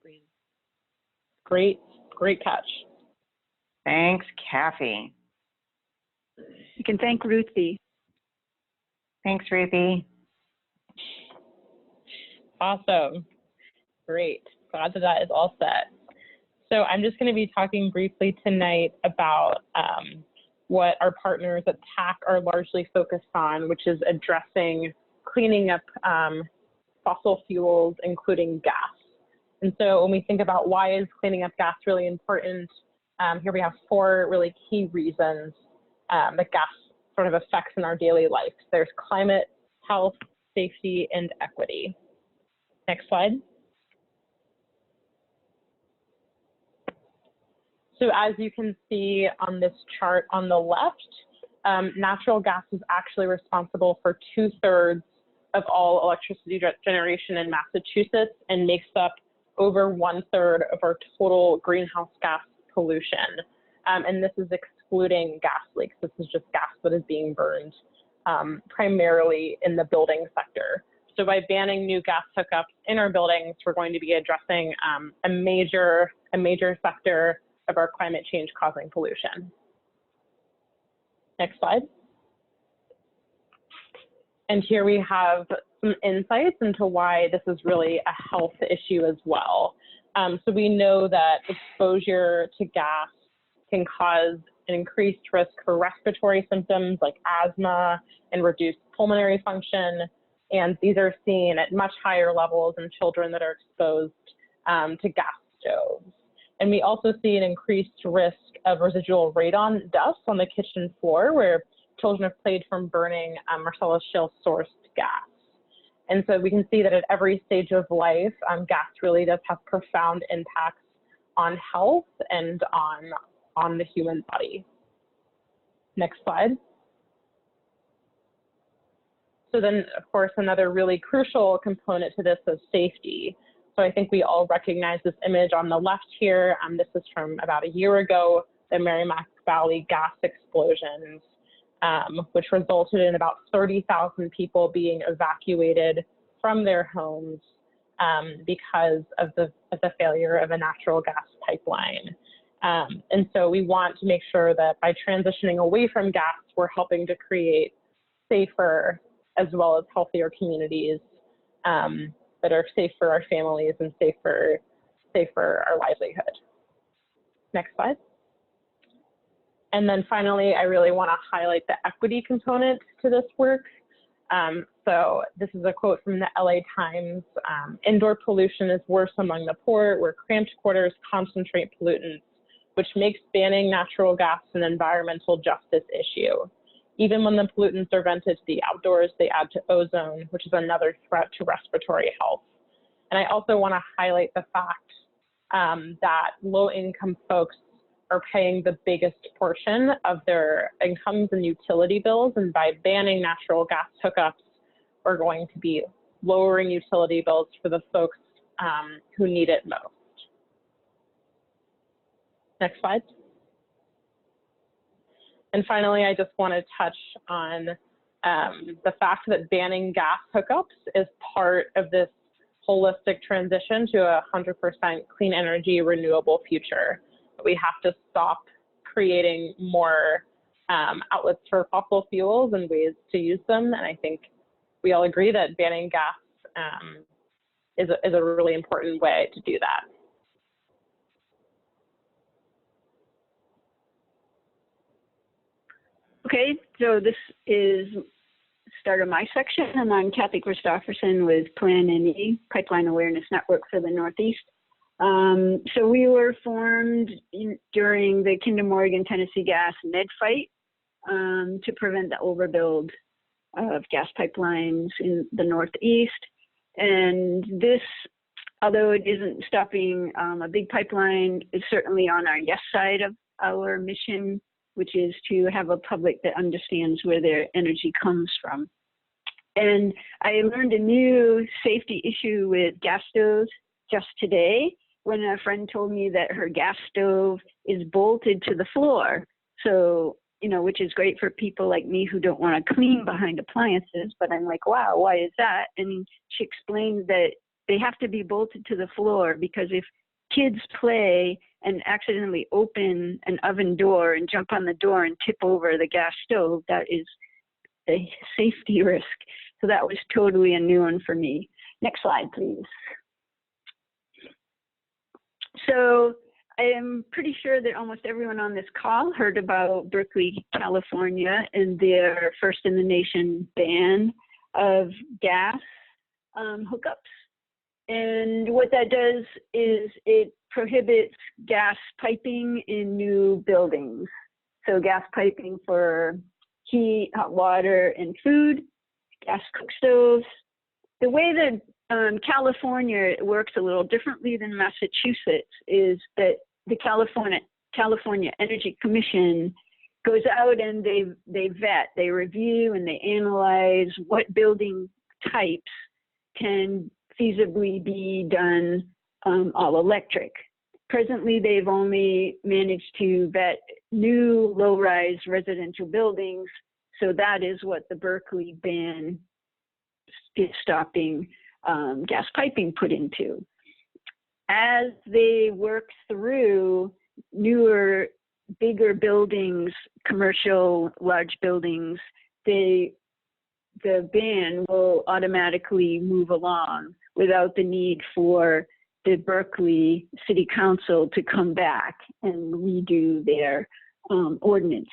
screen. Great, great catch. Thanks, Cathy. You can thank Ruthie. Thanks, Ruthie. Awesome. Great. Glad that that is all set. So I'm just going to be talking briefly tonight about what our partners at TAC are largely focused on, which is addressing cleaning up fossil fuels, including gas. And so when we think about why is cleaning up gas really important, here we have 4 really key reasons that gas sort of affects in our daily life. There's climate, health, safety, and equity. Next slide. So as you can see on this chart on the left, natural gas is actually responsible for 2/3 of all electricity generation in Massachusetts and makes up over 1/3 of our total greenhouse gas pollution. And this is excluding gas leaks. This is just gas that is being burned primarily in the building sector. So by banning new gas hookups in our buildings, we're going to be addressing a major sector of our climate change causing pollution. Next slide. And here we have some insights into why this is really a health issue as well. So we know that exposure to gas can cause an increased risk for respiratory symptoms like asthma and reduced pulmonary function. And these are seen at much higher levels in children that are exposed to gas stoves. And we also see an increased risk of residual radon dust on the kitchen floor where children have played from burning Marcellus Shale sourced gas. And so we can see that at every stage of life, gas really does have profound impacts on health and on the human body. Next slide. So then, of course, another really crucial component to this is safety. So I think we all recognize this image on the left here. This is from about a year ago, the Merrimack Valley gas explosions, which resulted in about 30,000 people being evacuated from their homes because of the failure of a natural gas pipeline. And so we want to make sure that by transitioning away from gas, we're helping to create safer as well as healthier communities that are safe for our families and safe for our livelihood. Next slide. And then finally, I really want to highlight the equity component to this work. So this is a quote from the LA Times. Indoor pollution is worse among the poor, where cramped quarters concentrate pollutants, which makes banning natural gas an environmental justice issue. Even when the pollutants are vented to the outdoors, they add to ozone, which is another threat to respiratory health. And I also want to highlight the fact that low-income folks are paying the biggest portion of their incomes and utility bills. And by banning natural gas hookups, we're going to be lowering utility bills for the folks who need it most. Next slide. And finally, I just want to touch on the fact that banning gas hookups is part of this holistic transition to a 100% clean energy renewable future. We have to stop creating more outlets for fossil fuels and ways to use them. And I think we all agree that banning gas is a really important way to do that. Okay, so this is the start of my section, and I'm Cathy Kristofferson with Plan NE, Pipeline Awareness Network for the Northeast. So we were formed during the Kinder Morgan Tennessee Gas Med fight to prevent the overbuild of gas pipelines in the Northeast. And this, although it isn't stopping a big pipeline, is certainly on our yes side of our mission, which is to have a public that understands where their energy comes from. And I learned a new safety issue with gas stoves just today when a friend told me that her gas stove is bolted to the floor. So, you know, which is great for people like me who don't want to clean behind appliances, but I'm like, wow, why is that? And she explained that they have to be bolted to the floor, because if kids play and accidentally open an oven door and jump on the door and tip over the gas stove, that is a safety risk. So that was totally a new one for me. Next slide, please. So I am pretty sure that almost everyone on this call heard about Berkeley, California, and their first in the nation ban of gas hookups. And what that does is it prohibits gas piping in new buildings. So gas piping for heat, hot water, and food, gas cook stoves. The way that California works a little differently than Massachusetts is that the California Energy Commission goes out and they vet, they review, and they analyze what building types can feasibly be done all electric. Presently, they've only managed to vet new low-rise residential buildings, so that is what the Berkeley ban is stopping gas piping put into. As they work through newer, bigger buildings, commercial, large buildings, the ban will automatically move along without the need for the Berkeley City Council to come back and redo their ordinance.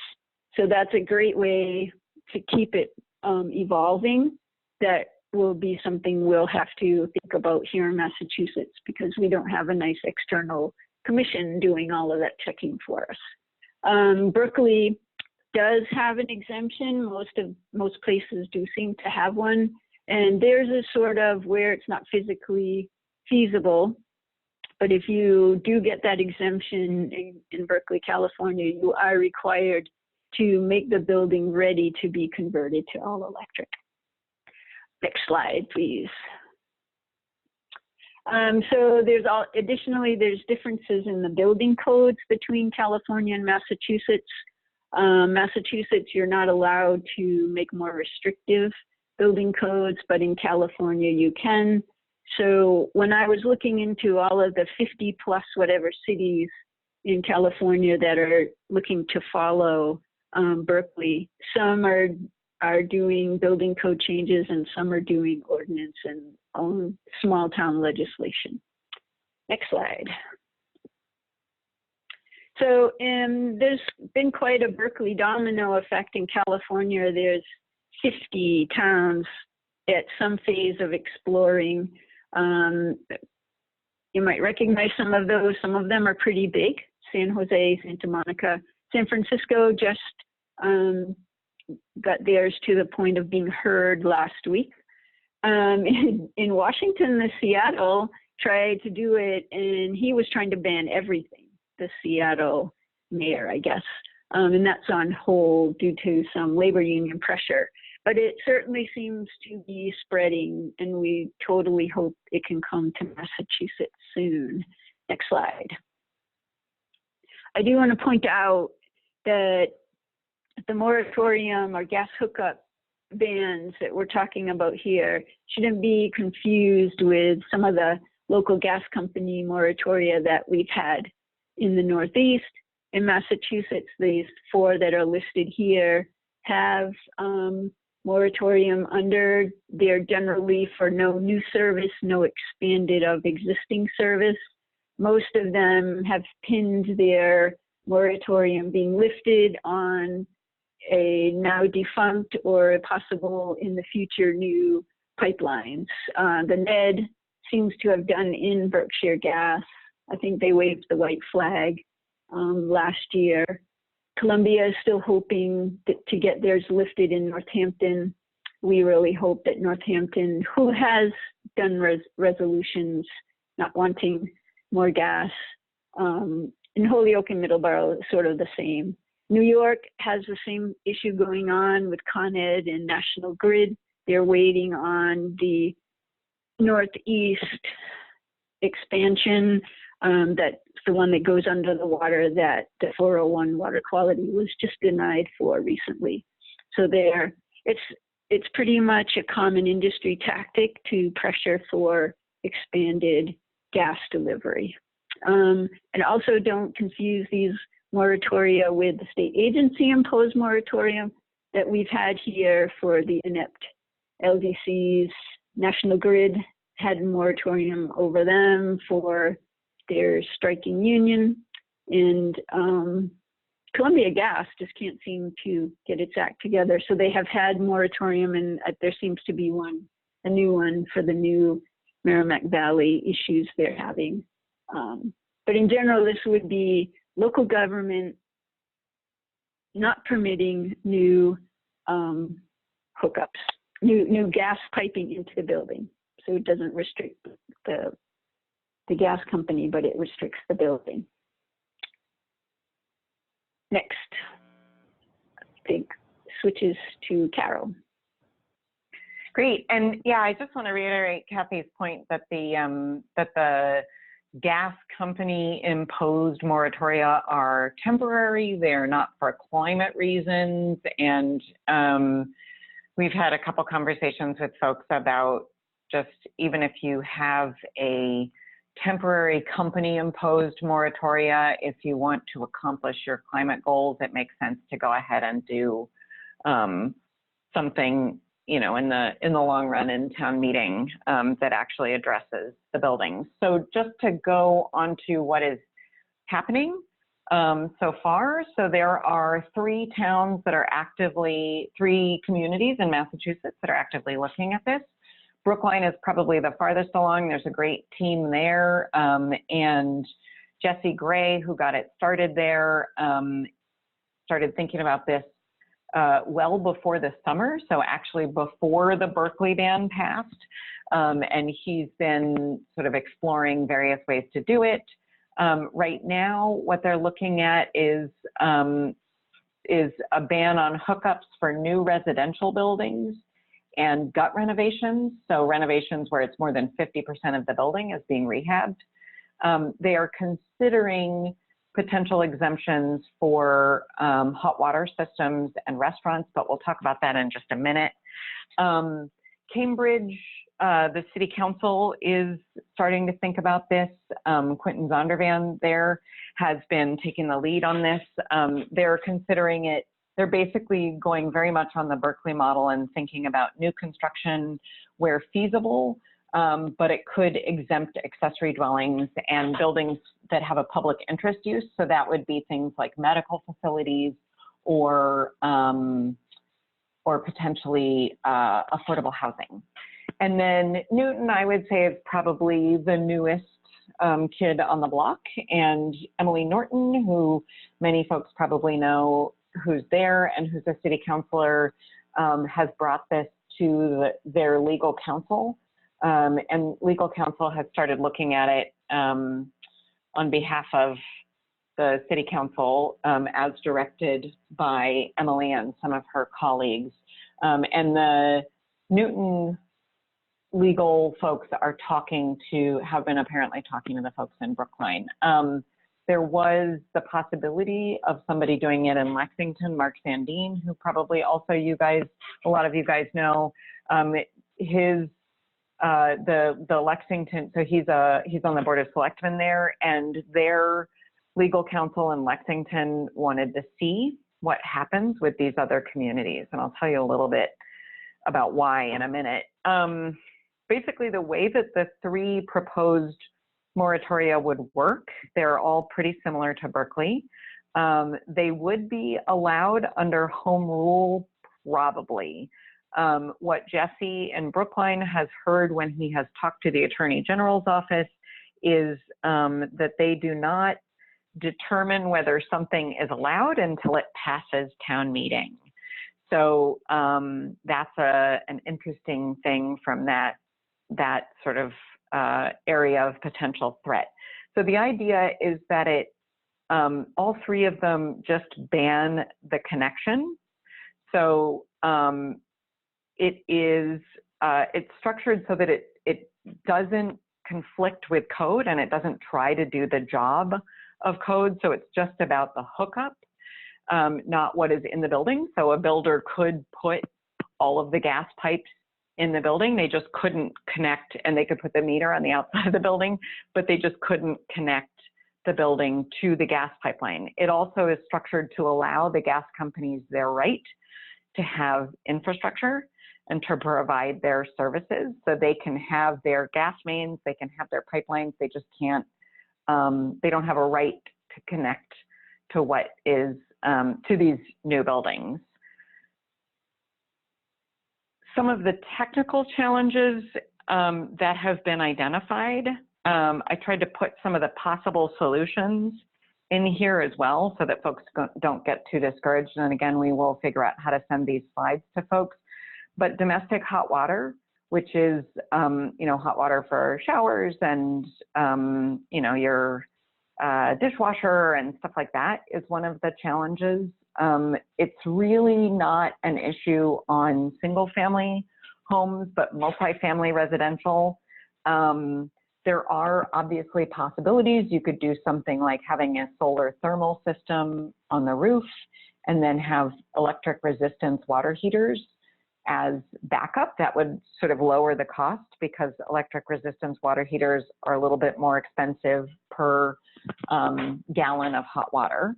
So that's a great way to keep it evolving. That will be something we'll have to think about here in Massachusetts, because we don't have a nice external commission doing all of that checking for us. Berkeley does have an exemption. Most places do seem to have one. And theirs is sort of where it's not physically feasible. But if you do get that exemption in Berkeley, California, you are required to make the building ready to be converted to all electric. Next slide, please. So additionally, there's differences in the building codes between California and Massachusetts. Massachusetts, you're not allowed to make more restrictive building codes, but in California you can. So when I was looking into all of the 50 plus whatever cities in California that are looking to follow Berkeley, some are doing building code changes and some are doing ordinance and small town legislation. Next slide. So there's been quite a Berkeley domino effect in California. There's 50 towns at some phase of exploring. You might recognize some of those. Some of them are pretty big. San Jose, Santa Monica, San Francisco just got theirs to the point of being heard last week. In Washington, the Seattle tried to do it, and he was trying to ban everything, the Seattle mayor, I guess. And that's on hold due to some labor union pressure. But it certainly seems to be spreading, and we totally hope it can come to Massachusetts soon. Next slide. I do want to point out that the moratorium or gas hookup bans that we're talking about here shouldn't be confused with some of the local gas company moratoria that we've had in the Northeast. In Massachusetts, these 4 that are listed here have moratorium under. They're generally for no new service, no expanded of existing service. Most of them have pinned their moratorium being lifted on a now defunct or possible in the future new pipelines. The NED seems to have done in Berkshire Gas. I think they waved the white flag last year. Columbia is still hoping to get theirs lifted in Northampton. We really hope that Northampton, who has done resolutions not wanting more gas, and Holyoke and Middleborough is sort of the same. New York has the same issue going on with Con Ed and National Grid. They're waiting on the Northeast expansion. That's the one that goes under the water that the 401 water quality was just denied for recently. So it's pretty much a common industry tactic to pressure for expanded gas delivery. And also don't confuse these moratoria with the state agency imposed moratorium that we've had here for the inept LDCs. National Grid had a moratorium over them for their striking union, and Columbia Gas just can't seem to get its act together. So they have had moratorium, and there seems to be a new one for the new Merrimack Valley issues they're having. But in general, this would be local government not permitting new hookups, new gas piping into the building. So it doesn't restrict the gas company, but it restricts the building. Next, I think switches to Carol. Great, and yeah, I just want to reiterate Cathy's point that the gas company imposed moratoria are temporary. They're not for climate reasons, and we've had a couple conversations with folks about just even if you have a temporary company imposed moratoria, if you want to accomplish your climate goals, it makes sense to go ahead and do something, you know, in the long run in town meeting that actually addresses the buildings. So just to go on to what is happening so far. So there are three communities in Massachusetts that are actively looking at this. Brookline is probably the farthest along. There's a great team there. And Jesse Gray, who got it started there, started thinking about this well before the summer. So actually before the Berkeley ban passed. And he's been sort of exploring various ways to do it. Right now, what they're looking at is a ban on hookups for new residential buildings and gut renovations, so renovations where it's more than 50% of the building is being rehabbed. They are considering potential exemptions for hot water systems and restaurants, but we'll talk about that in just a minute. Cambridge, the city council is starting to think about this. Quentin Zondervan there has been taking the lead on this. They're considering it. They're basically going very much on the Berkeley model and thinking about new construction where feasible, but it could exempt accessory dwellings and buildings that have a public interest use. So that would be things like medical facilities or potentially affordable housing. And then Newton, I would say, is probably the newest kid on the block. And Emily Norton, who many folks probably know, who's there and who's a city councilor, has brought this to their legal counsel. And legal counsel has started looking at it on behalf of the city council as directed by Emily and some of her colleagues. And the Newton legal folks have been apparently talking to the folks in Brookline. There was the possibility of somebody doing it in Lexington, Mark Sandine, who probably also a lot of you guys know. The Lexington, so he's on the Board of Selectmen there, and their legal counsel in Lexington wanted to see what happens with these other communities. And I'll tell you a little bit about why in a minute. Basically, the way that the three proposed moratoria would work, they're all pretty similar to Berkeley. They would be allowed under home rule, probably. What Jesse in Brookline has heard when he has talked to the Attorney General's office is that they do not determine whether something is allowed until it passes town meeting. So that's an interesting thing from that sort of area of potential threat. So the idea is that all three of them just ban the connection. So it's structured so that it doesn't conflict with code and it doesn't try to do the job of code. So it's just about the hookup, not what is in the building. So a builder could put all of the gas pipes in the building. They just couldn't connect, and they could put the meter on the outside of the building, but they just couldn't connect the building to the gas pipeline. It also is structured to allow the gas companies their right to have infrastructure and to provide their services. So they can have their gas mains, they can have their pipelines, they just can't, they don't have a right to connect to what is, to these new buildings. Some of the technical challenges that have been identified, I tried to put some of the possible solutions in here as well so that folks don't get too discouraged. And again, we will figure out how to send these slides to folks. But domestic hot water, which is, you know, hot water for showers and, you know, your dishwasher and stuff like that is one of the challenges. It's really not an issue on single family homes, but multifamily residential. There are obviously possibilities. You could do something like having a solar thermal system on the roof and then have electric resistance water heaters as backup. That would sort of lower the cost because electric resistance water heaters are a little bit more expensive per gallon of hot water.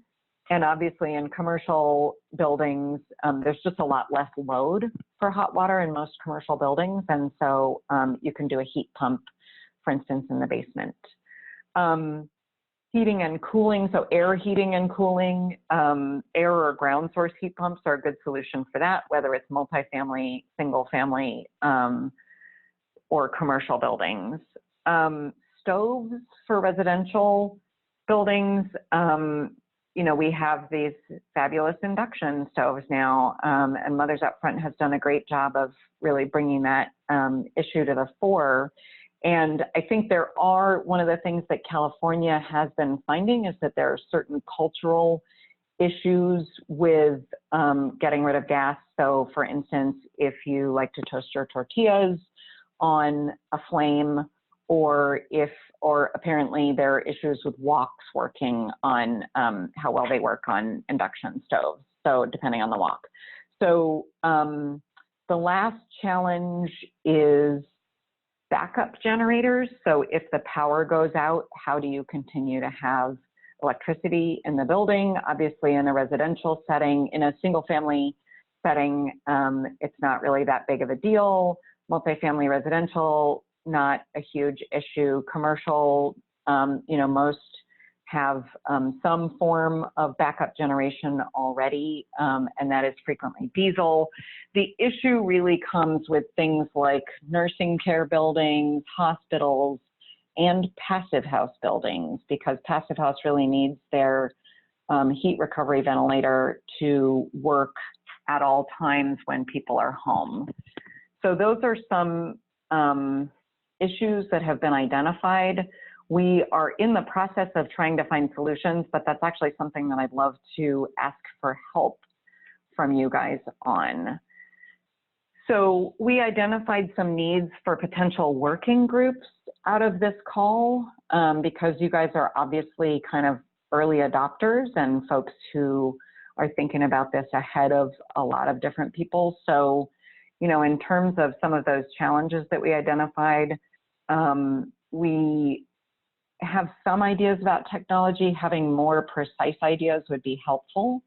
And obviously in commercial buildings, there's just a lot less load for hot water in most commercial buildings. And so you can do a heat pump, for instance, in the basement. Heating and cooling, so air heating and cooling, air or ground source heat pumps are a good solution for that, whether it's multifamily, single family, or commercial buildings. Stoves for residential buildings, you know, we have these fabulous induction stoves now, and Mothers Out Front has done a great job of really bringing that issue to the fore. And I think there are, one of the things that California has been finding is that there are certain cultural issues with getting rid of gas. So for instance, if you like to toast your tortillas on a flame, or apparently there are issues with woks working on how well they work on induction stoves. So depending on the wok. So the last challenge is backup generators. So if the power goes out, how do you continue to have electricity in the building? Obviously in a residential setting, in a single family setting, it's not really that big of a deal. Multifamily residential, not a huge issue. Commercial, you know, most have some form of backup generation already, and that is frequently diesel. The issue really comes with things like nursing care buildings, hospitals, and passive house buildings, because passive house really needs their heat recovery ventilator to work at all times when people are home. So those are some issues that have been identified. We are in the process of trying to find solutions, but that's actually something that I'd love to ask for help from you guys on. So we identified some needs for potential working groups out of this call, because you guys are obviously kind of early adopters and folks who are thinking about this ahead of a lot of different people. So, you know, in terms of some of those challenges that we identified, we have some ideas about technology. Having more precise ideas would be helpful.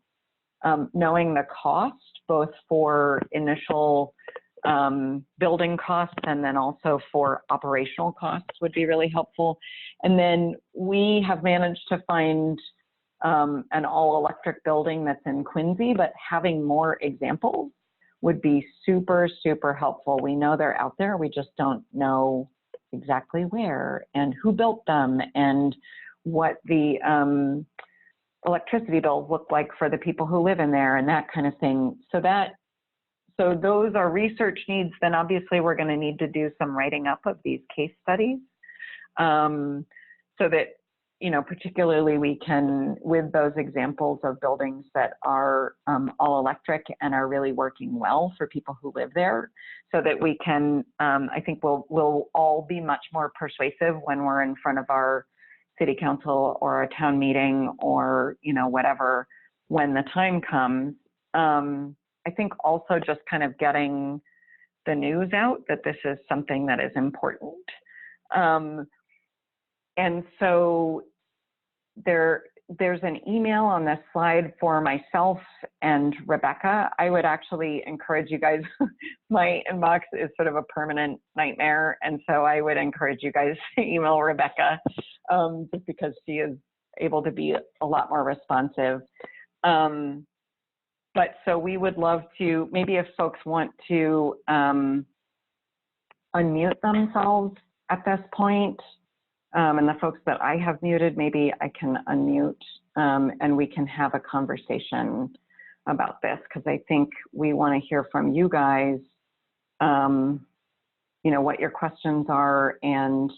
Knowing the cost, both for initial building costs and then also for operational costs, would be really helpful. And then we have managed to find an all-electric building that's in Quincy, but having more examples would be super, super helpful. We know they're out there. We just don't know exactly where and who built them and what the electricity bills look like for the people who live in there and that kind of thing. So those are research needs. Then obviously we're going to need to do some writing up of these case studies, so that, you know, particularly we can, with those examples of buildings that are all electric and are really working well for people who live there, so that we can, I think we'll all be much more persuasive when we're in front of our city council or a town meeting or, you know, whatever, when the time comes. I think also just kind of getting the news out that this is something that is important. And so there's an email on this slide for myself and Rebecca. I would actually encourage you guys, my inbox is sort of a permanent nightmare. And so I would encourage you guys to email Rebecca just because she is able to be a lot more responsive. But so we would love to, maybe if folks want to unmute themselves at this point, and the folks that I have muted, maybe I can unmute and we can have a conversation about this, because I think we want to hear from you guys, you know, what your questions are. And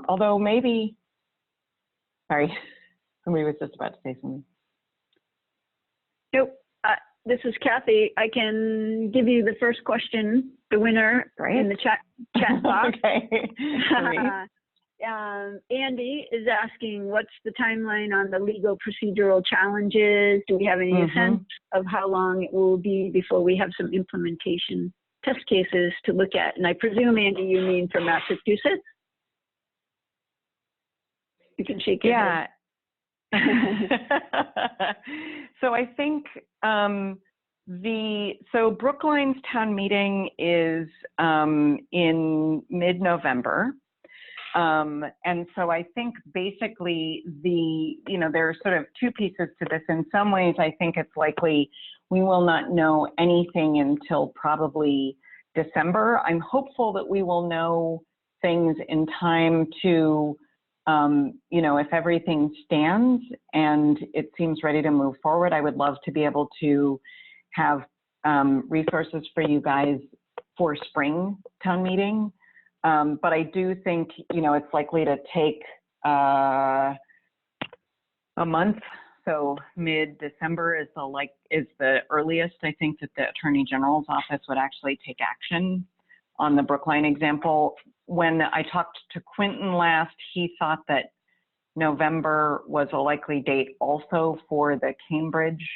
although maybe, sorry, somebody was just about to say something. Nope. This is Cathy. I can give you the first question, the winner, in the chat box. Okay. Andy is asking, what's the timeline on the legal procedural challenges? Do we have any sense of how long it will be before we have some implementation test cases to look at? And I presume, Andy, you mean for Massachusetts? You can shake your head. So I think so Brookline's town meeting is in mid-November. And so I think basically there are sort of two pieces to this. In some ways, I think it's likely we will not know anything until probably December. I'm hopeful that we will know things in time to, if everything stands and it seems ready to move forward, I would love to be able to have resources for you guys for spring town meeting. But I do think, it's likely to take a month. So mid-December is the earliest I think that the Attorney General's office would actually take action on the Brookline example. When I talked to Quentin last, he thought that November was a likely date also for the Cambridge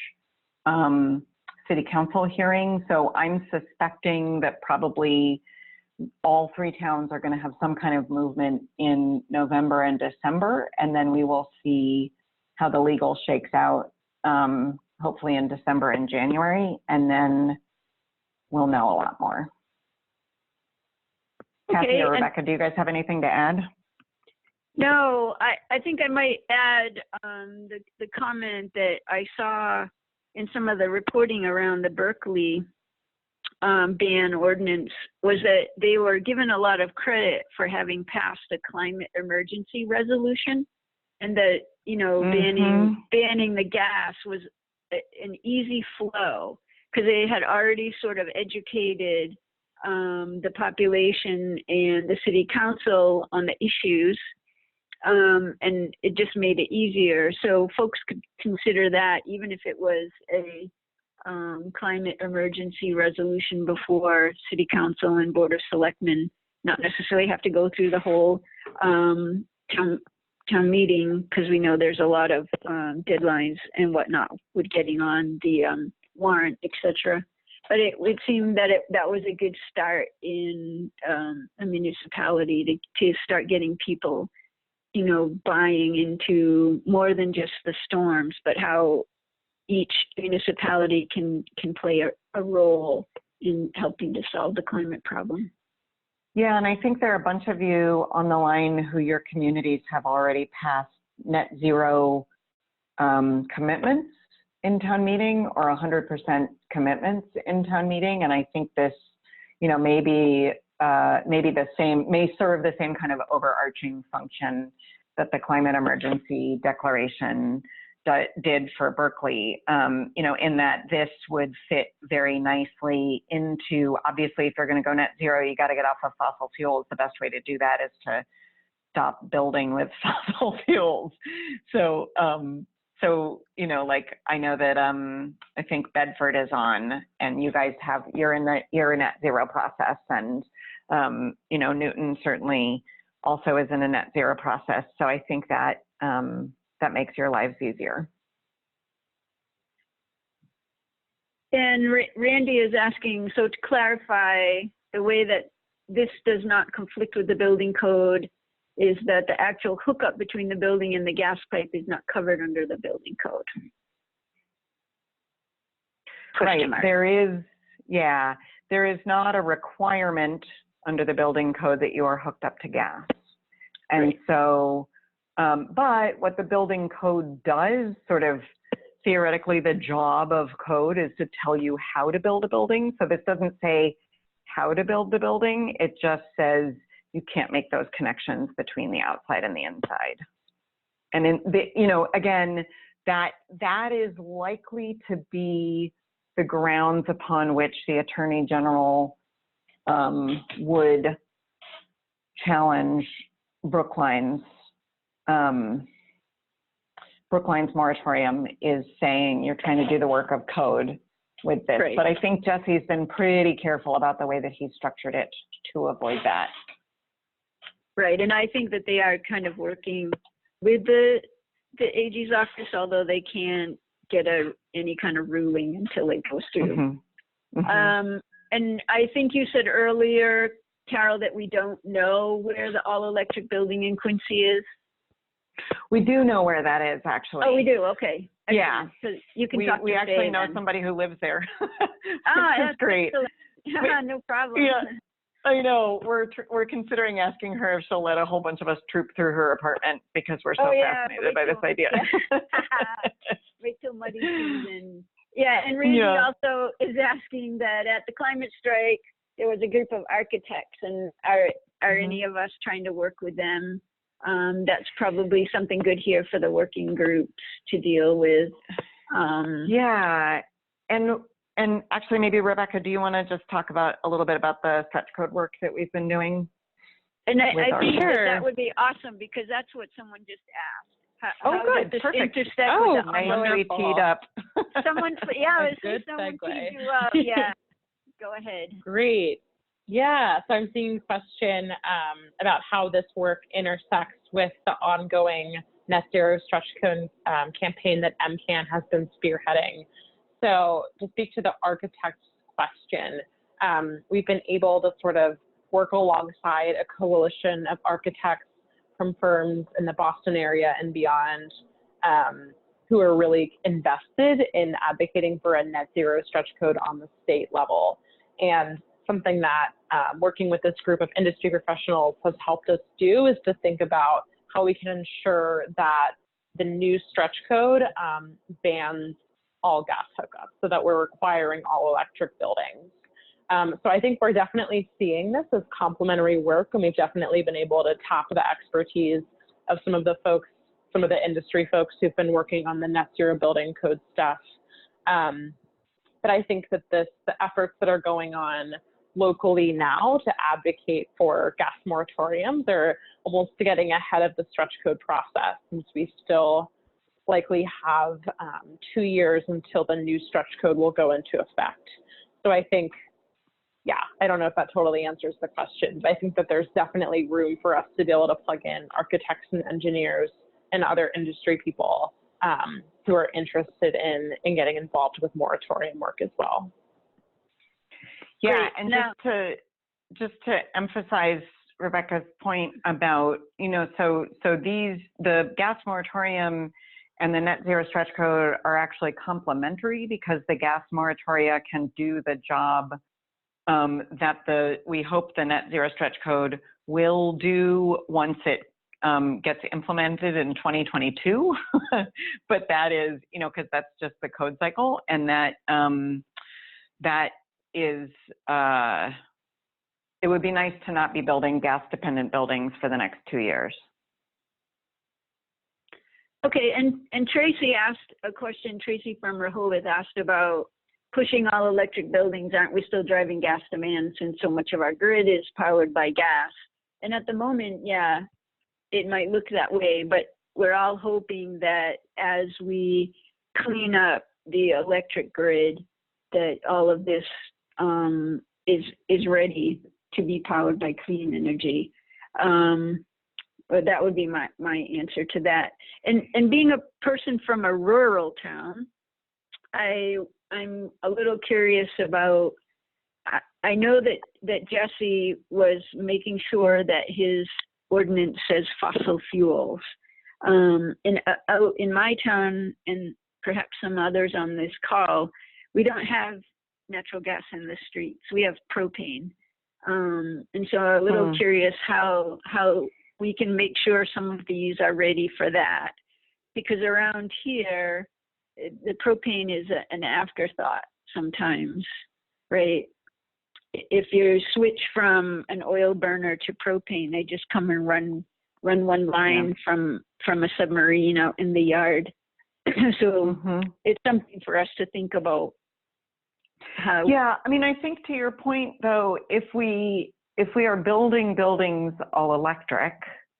City Council hearing. So I'm suspecting that probably all three towns are going to have some kind of movement in November and December, and then we will see how the legal shakes out, hopefully in December and January, and then we'll know a lot more. Okay, Cathy or Rebecca, do you guys have anything to add? No, I think I might add the comment that I saw in some of the reporting around the Berkeley ban ordinance was that they were given a lot of credit for having passed a climate emergency resolution, and that banning the gas was an easy flow because they had already sort of educated the population and the city council on the issues, and it just made it easier. So folks could consider that, even if it was a climate emergency resolution before city council and board of selectmen, not necessarily have to go through the whole town meeting, because we know there's a lot of deadlines and whatnot with getting on the warrant, etc. But it would seem that that was a good start in a municipality to start getting people, buying into more than just the storms, but how each municipality can play a role in helping to solve the climate problem. Yeah, and I think there are a bunch of you on the line who your communities have already passed net zero commitments in town meeting, or 100% commitments in town meeting. And I think this, maybe may serve the same kind of overarching function that the climate emergency declaration did for Berkeley, in that this would fit very nicely into, obviously, if you're going to go net zero, you got to get off of fossil fuels. The best way to do that is to stop building with fossil fuels. So, I know that I think Bedford is on, and you guys you're in a net zero process, and Newton certainly also is in a net zero process. So I think that that makes your lives easier. And Randy is asking, so to clarify, the way that this does not conflict with the building code is that the actual hookup between the building and the gas pipe is not covered under the building code. Right, there is not a requirement under the building code that you are hooked up to gas. And right. So, but what the building code does, sort of theoretically, the job of code is to tell you how to build a building. So this doesn't say how to build the building. It just says you can't make those connections between the outside and the inside. And in the, you know, again, that is likely to be the grounds upon which the Attorney General would challenge Brookline's moratorium, is saying you're trying to do the work of code with this. Right. But I think Jesse's been pretty careful about the way that he's structured it to avoid that. Right, and I think that they are kind of working with the AG's office, although they can't get any kind of ruling until it goes through. Mm-hmm. Mm-hmm. And I think you said earlier, Carol, that we don't know where the all-electric building in Quincy is. We do know where that is, actually. Oh, we do. Okay. Yeah. So you can talk to we actually Faye know then. somebody who lives there. That's great. No problem. Yeah, I know. We're considering asking her if she'll let a whole bunch of us troop through her apartment because we're so fascinated by this idea. Wait till muddy season. Yeah, and Randy also is asking that at the climate strike, there was a group of architects, and are any of us trying to work with them? That's probably something good here for the working groups to deal with. Yeah, and actually, maybe Rebecca, do you want to just talk about a little bit about the stretch code work that we've been doing? And I think that would be awesome, because that's what someone just asked. How good, does this perfect. intersect with the nicely teed up. Someone, someone teed you up. Yeah, go ahead. Great. Yeah, so I'm seeing a question about how this work intersects with the ongoing net zero stretch code campaign that MCAN has been spearheading. So to speak to the architect's question, we've been able to sort of work alongside a coalition of architects from firms in the Boston area and beyond who are really invested in advocating for a net zero stretch code on the state level. And something that working with this group of industry professionals has helped us do is to think about how we can ensure that the new stretch code bans all gas hookups, so that we're requiring all electric buildings. So I think we're definitely seeing this as complementary work, and we've definitely been able to tap the expertise of some of the folks, some of the industry folks who've been working on the net zero building code stuff. But I think that the efforts that are going on locally now to advocate for gas moratoriums are almost getting ahead of the stretch code process, since we still likely have 2 years until the new stretch code will go into effect. So I think, yeah, I don't know if that totally answers the question, but I think that there's definitely room for us to be able to plug in architects and engineers and other industry people who are interested in getting involved with moratorium work as well. Yeah, and just to emphasize Rebecca's point about, so the gas moratorium and the net zero stretch code are actually complementary, because the gas moratoria can do the job that we hope the net zero stretch code will do once it gets implemented in 2022. But that is, because that's just the code cycle, and that is, it would be nice to not be building gas dependent buildings for the next 2 years. Okay, and Tracy asked a question. Tracy from Rehoboth asked about pushing all electric buildings. Aren't we still driving gas demand, since so much of our grid is powered by gas? And at the moment, yeah, it might look that way, but we're all hoping that as we clean up the electric grid, that all of this is ready to be powered by clean energy. But that would be my answer to that. And being a person from a rural town, I'm a little curious about I know that Jesse was making sure that his ordinance says fossil fuels. Out in my town, and perhaps some others on this call, we don't have natural gas in the streets. We have propane. And so I'm a little curious how we can make sure some of these are ready for that. Because around here, the propane is an afterthought sometimes, right? If you switch from an oil burner to propane, they just come and run one line from a submarine out in the yard. So it's something for us to think about. How. Yeah, I mean, I think to your point though, if we are building buildings all electric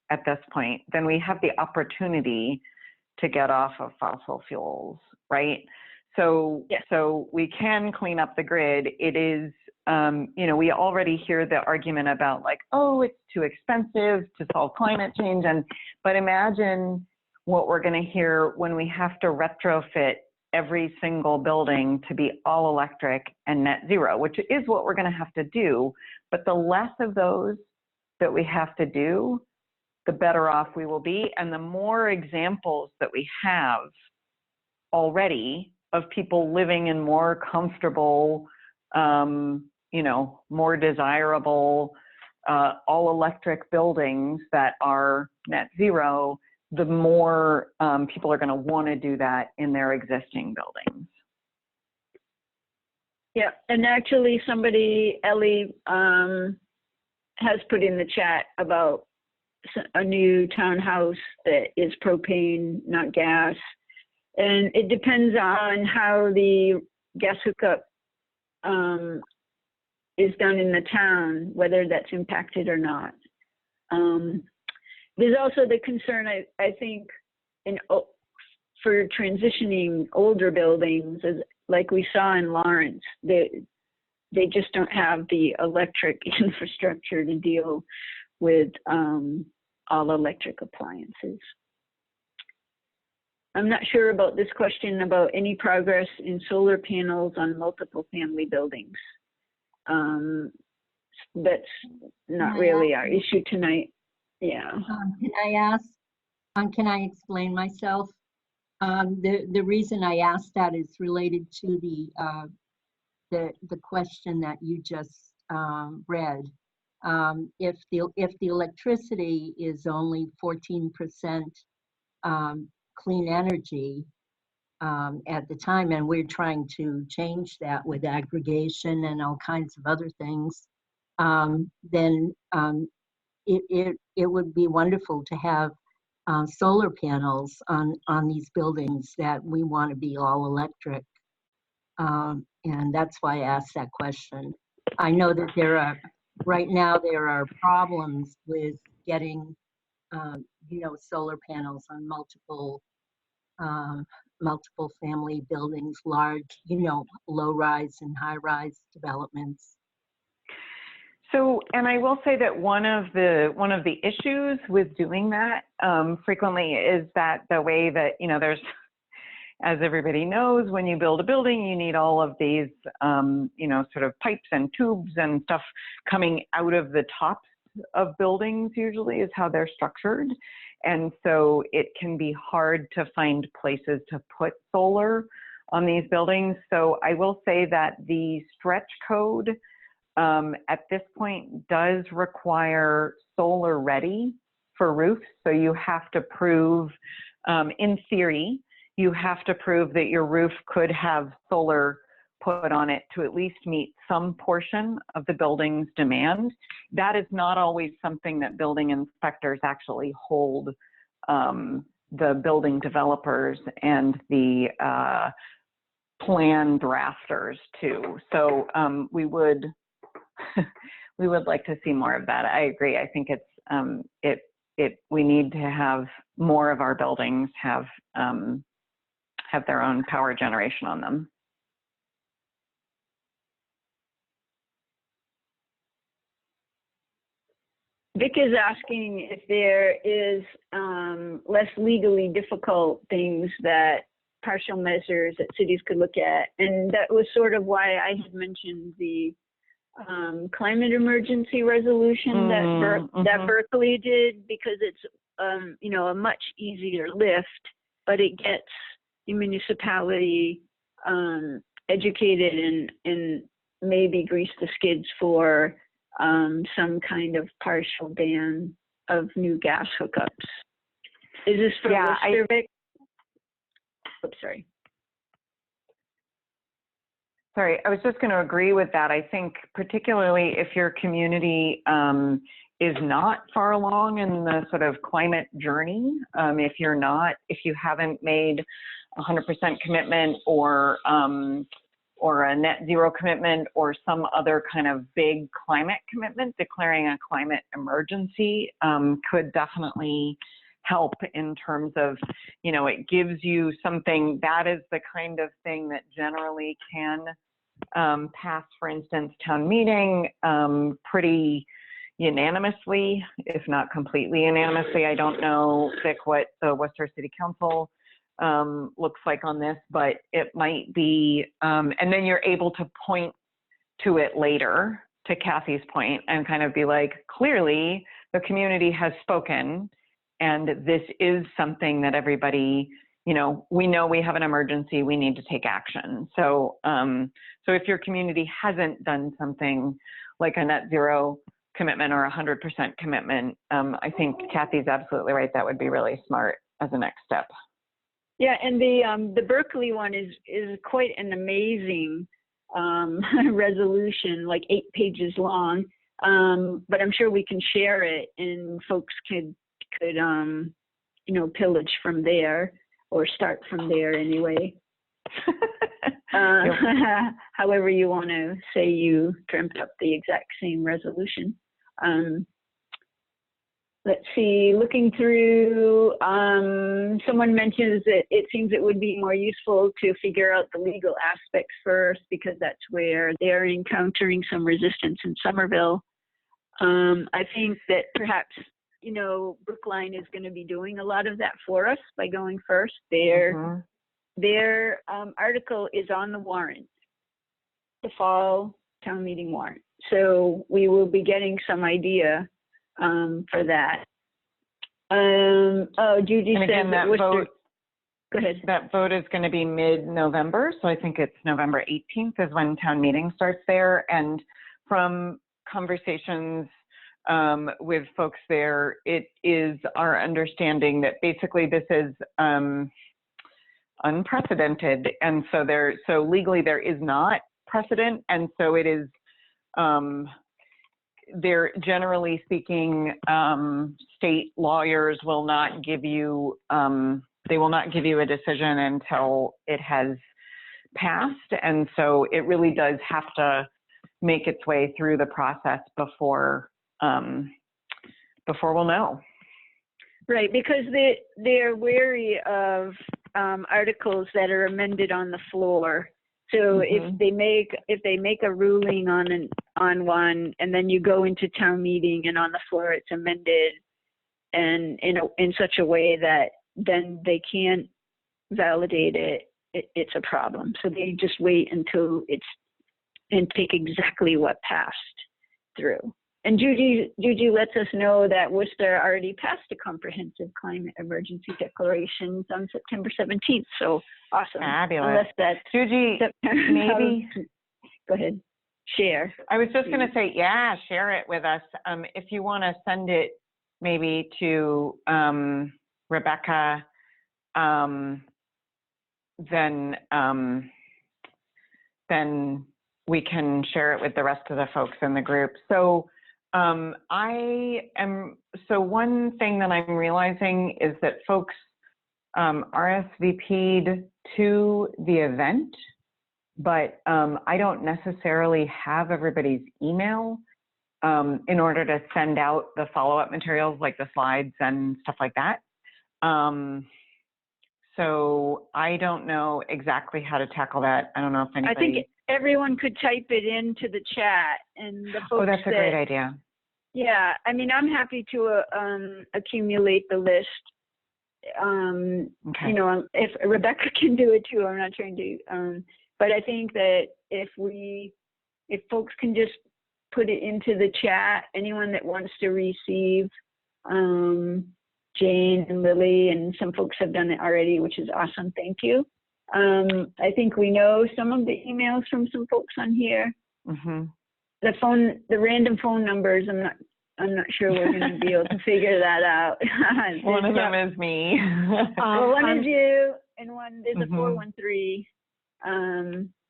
at this point, then we have the opportunity to get off of fossil fuels, right? So, so we can clean up the grid. It is, you know, we already hear the argument about like, oh, it's too expensive to solve climate change. But imagine what we're going to hear when we have to retrofit every single building to be all electric and net zero, which is what we're going to have to do. But the less of those that we have to do, the better off we will be. And the more examples that we have already of people living in more comfortable, you know, more desirable, all electric buildings that are net zero, the more people are going to want to do that in their existing buildings. Yeah, and actually somebody, Ellie, has put in the chat about a new townhouse that is propane, not gas. And it depends on how the gas hookup is done in the town, whether that's impacted or not. There's also the concern, I think, for transitioning older buildings, like we saw in Lawrence, they just don't have the electric infrastructure to deal with all electric appliances. I'm not sure about this question about any progress in solar panels on multiple family buildings. That's not really our issue tonight. Yeah. Can I explain myself? The reason I asked that is related to the question that you just read. If the electricity is only 14% clean energy at the time, and we're trying to change that with aggregation and all kinds of other things, then it would be wonderful to have solar panels on these buildings that we want to be all electric. And that's why I asked that question. I know that right now there are problems with getting, you know, solar panels on multiple family buildings, large, you know, low-rise and high-rise developments. So, and I will say that one of the issues with doing that frequently is that the way that, you know, there's, as everybody knows, when you build a building, you need all of these, you know, sort of pipes and tubes and stuff coming out of the tops of buildings, usually is how they're structured. And so it can be hard to find places to put solar on these buildings. So I will say that the stretch code at this point does require solar ready for roofs. So you have to prove, in theory, you have to prove that your roof could have solar put on it to at least meet some portion of the building's demand. That is not always something that building inspectors actually hold the building developers and the plan drafters to. So we would like to see more of that. I agree. I think it's we need to have more of our buildings have their own power generation on them. Vic is asking if there is less legally difficult things that partial measures that cities could look at. And that was sort of why I had mentioned the climate emergency resolution that Berkeley did, because it's you know, a much easier lift, but it gets the municipality educated and maybe grease the skids for some kind of partial ban of new gas hookups. Is this for Worcester, Vic? Oops, sorry. Sorry, I was just going to agree with that. I think particularly if your community is not far along in the sort of climate journey, if you haven't made 100% commitment or a net zero commitment or some other kind of big climate commitment, declaring a climate emergency could definitely help in terms of, you know, it gives you something that is the kind of thing that generally can pass, for instance, town meeting pretty unanimously, if not completely unanimously. I don't know, Vic, what the Worcester City Council looks like on this, but it might be, and then you're able to point to it later, to Cathy's point, and kind of be like, clearly the community has spoken, and this is something that everybody, you know we have an emergency, we need to take action. So, so if your community hasn't done something like a net zero commitment or 100% commitment, I think Cathy's absolutely right. That would be really smart as a next step. Yeah, and the Berkeley one is quite an amazing resolution, like 8 pages long. But I'm sure we can share it, and folks could you know, pillage from there, or start from there anyway. However you want to say you dreamt up the exact same resolution. Let's see, looking through, someone mentions that it seems it would be more useful to figure out the legal aspects first, because that's where they're encountering some resistance in Somerville. I think that perhaps, you know, Brookline is going to be doing a lot of that for us by going first. Their article is on the warrant, the fall town meeting warrant. So we will be getting some idea for that. Oh, Judy said that vote. Go ahead. That vote is going to be mid-November, so I think it's November 18th is when town meeting starts there. And from conversations with folks there, it is our understanding that basically this is unprecedented, and so legally there is not precedent, and so it is. They're generally speaking, state lawyers will not give you. They will not give you a decision until it has passed, and so it really does have to make its way through the process before we'll know. Right, because they're wary of articles that are amended on the floor. So if they make a ruling on one, and then you go into town meeting and on the floor it's amended, and in such a way that then they can't validate it, it's a problem. So they just wait until and take exactly what passed through. And Judy lets us know that Worcester already passed a comprehensive climate emergency declaration on September 17th. So awesome. Fabulous. Unless that's Judy, maybe. Go ahead. Share. I was just going to say, yeah, share it with us. If you want to send it maybe to Rebecca, then we can share it with the rest of the folks in the group. So one thing that I'm realizing is that folks RSVP'd to the event, but I don't necessarily have everybody's email in order to send out the follow-up materials like the slides and stuff like that. So I don't know exactly how to tackle that. I don't know if anybody... I think everyone could type it into the chat, and the folks. Oh, that's a great idea. Yeah, I mean, I'm happy to accumulate the list. Okay. You know, if Rebecca can do it too, I'm not trying to. But I think that if folks can just put it into the chat. Anyone that wants to receive, Jane and Lily, and some folks have done it already, which is awesome. Thank you. I think we know some of the emails from some folks on here. Mm-hmm. The random phone numbers, I'm not sure we're going to be able to figure that out. One of them is me. Well, one is you, and one is a 413.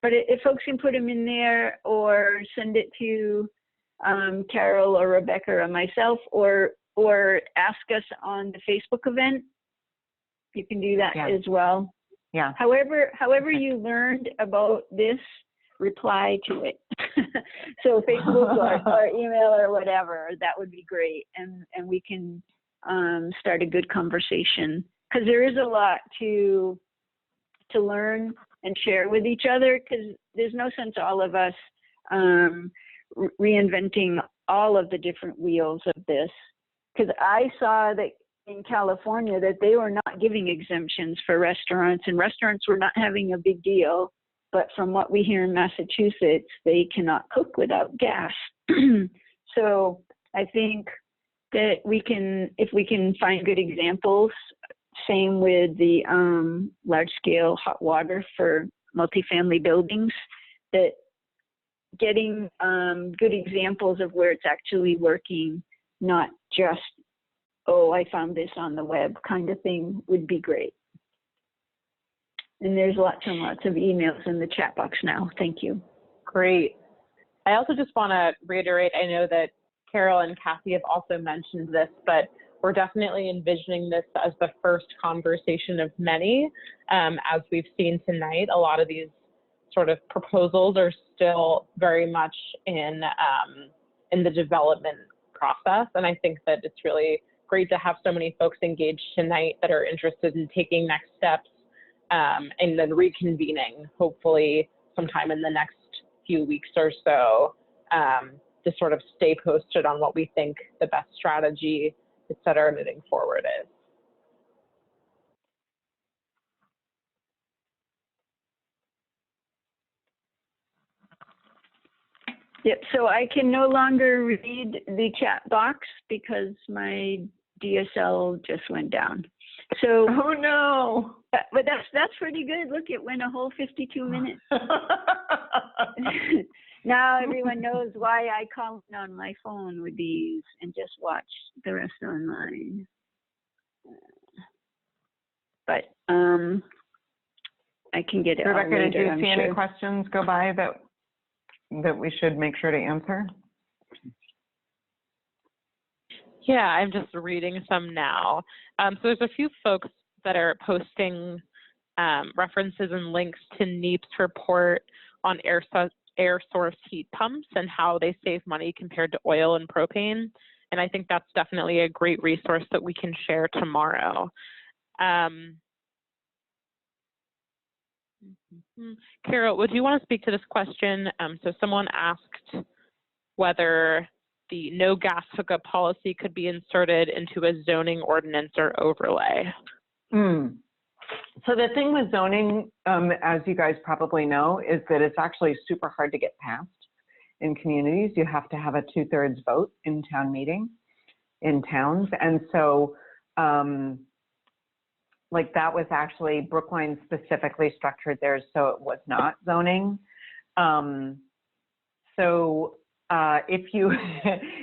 But if folks can put them in there, or send it to Carol or Rebecca or myself, or ask us on the Facebook event, you can do that as well. Yeah. However you learned about this, reply to it. So Facebook or email or whatever, that would be great. And we can start a good conversation, because there is a lot to learn and share with each other, because there's no sense all of us reinventing all of the different wheels of this. Because I saw that in California that they were not giving exemptions for restaurants, and restaurants were not having a big deal. But from what we hear in Massachusetts, they cannot cook without gas. So I think that if we can find good examples, same with the large-scale hot water for multifamily buildings, that getting good examples of where it's actually working, not just, oh, I found this on the web kind of thing, would be great. And there's lots and lots of emails in the chat box now. Thank you. Great. I also just want to reiterate, I know that Carol and Cathy have also mentioned this, but we're definitely envisioning this as the first conversation of many. As we've seen tonight, a lot of these sort of proposals are still very much in the development process. And I think that it's really great to have so many folks engaged tonight that are interested in taking next steps, and then reconvening, hopefully sometime in the next few weeks or so, to sort of stay posted on what we think the best strategy, et cetera, moving forward is. Yep, so I can no longer read the chat box because my DSL just went down. So, oh no! But that's pretty good. Look, it went a whole 52 minutes. Now everyone knows why I call on my phone with these and just watch the rest online. But I can get it. Rebecca, later, did you I'm see sure. any questions go by that we should make sure to answer? Yeah, I'm just reading some now. So there's a few folks that are posting references and links to NEEP's report on air source heat pumps and how they save money compared to oil and propane. And I think that's definitely a great resource that we can share tomorrow. Carol, would you want to speak to this question? So someone asked whether the no gas hookup policy could be inserted into a zoning ordinance or overlay. So the thing with zoning, as you guys probably know, is that it's actually super hard to get passed in communities. You have to have a 2/3 vote in town meeting in towns. And so like that was actually, Brookline specifically structured theirs so it was not zoning. If you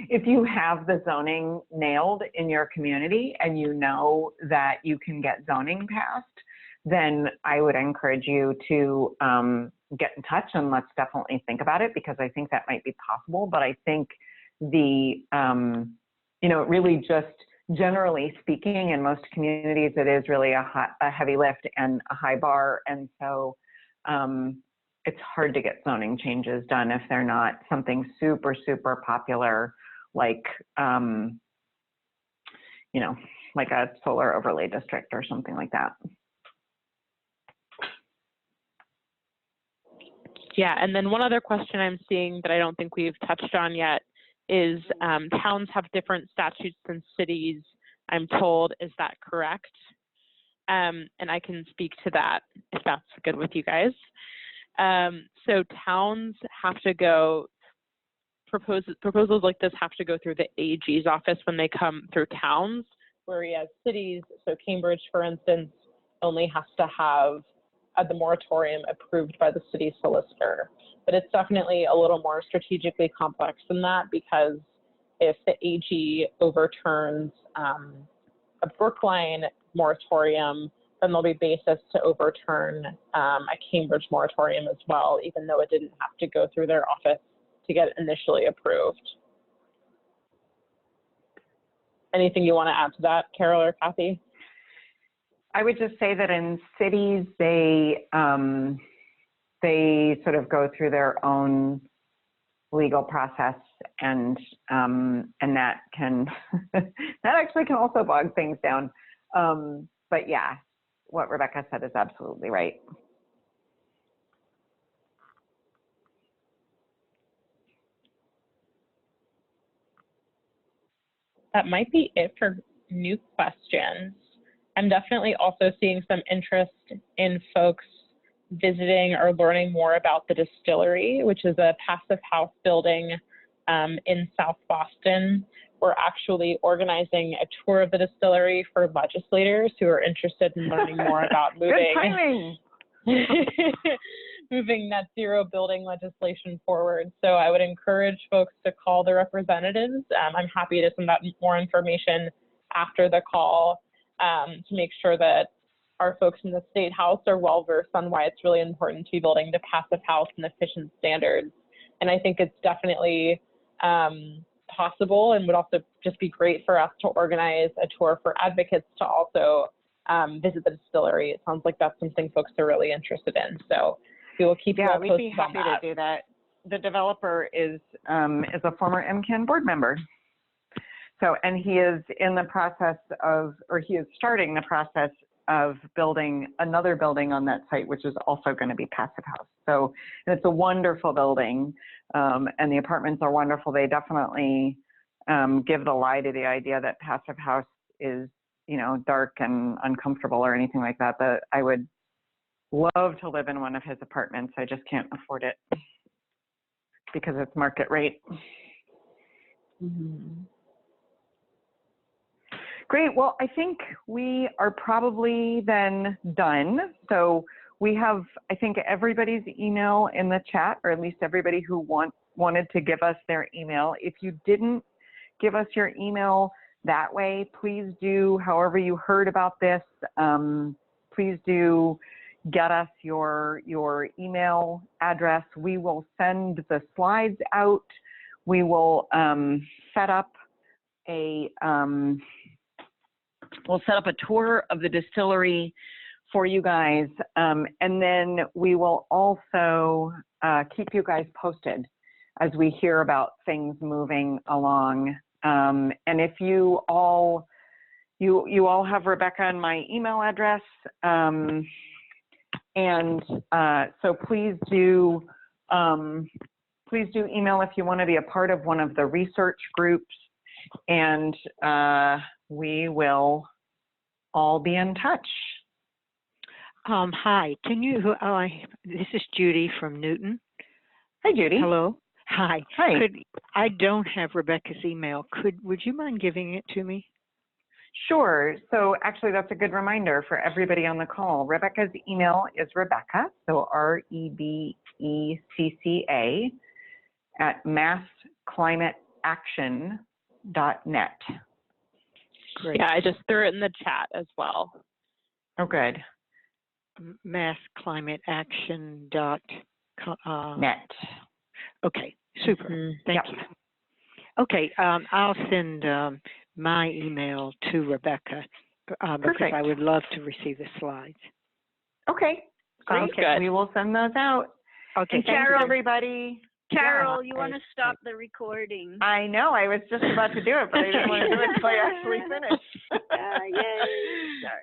if you have the zoning nailed in your community and you know that you can get zoning passed, then I would encourage you to get in touch and let's definitely think about it, because I think that might be possible. But I think the really just generally speaking, in most communities, it is really a heavy lift and a high bar, and so it's hard to get zoning changes done if they're not something super, super popular, like, like a solar overlay district or something like that. Yeah, and then one other question I'm seeing that I don't think we've touched on yet is towns have different statutes than cities, I'm told. Is that correct? And I can speak to that if that's good with you guys. So towns have to go proposals like this have to go through the AG's office when they come through towns, whereas cities, so Cambridge, for instance, only has to have the moratorium approved by the city solicitor. But it's definitely a little more strategically complex than that, because if the AG overturns a Brookline moratorium, then there'll be basis to overturn a Cambridge moratorium as well, even though it didn't have to go through their office to get initially approved. Anything you want to add to that, Carol or Kathy? I would just say that in cities, they sort of go through their own legal process, and that can that actually can also bog things down. But yeah, what Rebecca said is absolutely right. That might be it for new questions. I'm definitely also seeing some interest in folks visiting or learning more about the Distillery, which is a passive house building in South Boston. We're actually organizing a tour of the Distillery for legislators who are interested in learning more about moving moving net zero building legislation forward. So I would encourage folks to call the representatives. I'm happy to send out more information after the call to make sure that our folks in the State House are well versed on why it's really important to be building to passive house and efficient standards. And I think it's definitely possible, and would also just be great for us to organize a tour for advocates to also visit the Distillery. It sounds like that's something folks are really interested in. So we will keep you all posted on that. Yeah, we'd be happy to do that. The developer is a former MCAN board member. So, and he is in the process of, or he is starting the process of building another building on that site, which is also going to be passive house. So it's a wonderful building, and the apartments are wonderful. They definitely give the lie to the idea that passive house is, you know, dark and uncomfortable or anything like that. But I would love to live in one of his apartments. I just can't afford it because it's market rate. Mm-hmm. Great. Well, I think we are probably then done. So we have, I think, everybody's email in the chat, or at least everybody who wanted to give us their email. If you didn't give us your email that way, please do, however you heard about this, please do get us your email address. We will send the slides out. We will set up a tour of the Distillery for you guys, and then we will also keep you guys posted as we hear about things moving along. And if you all have Rebecca and my email address, and so please do email if you want to be a part of one of the research groups, and we will all be in touch. Hi, can you, this is Judy from Newton. Hi, Judy. Hello. Hi. Hi. I don't have Rebecca's email. Would you mind giving it to me? Sure. So actually, that's a good reminder for everybody on the call. Rebecca's email is Rebecca, so REBECCA @massclimateaction.net. Great. Yeah, I just threw it in the chat as well. Oh, good. massclimateaction.net. Okay, super. Mm-hmm. Thank you. Okay, I'll send my email to Rebecca because I would love to receive the slides. Okay, great. Good. We will send those out. Okay, thanks, everybody. Carol, you want to stop the recording? I know. I was just about to do it, but I didn't want to do it until I actually finished. Yay.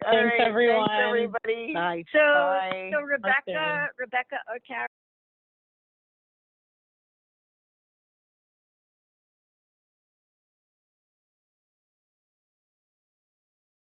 Thanks, everyone. Thanks, everybody. Bye. So Bye. Rebecca or Carol?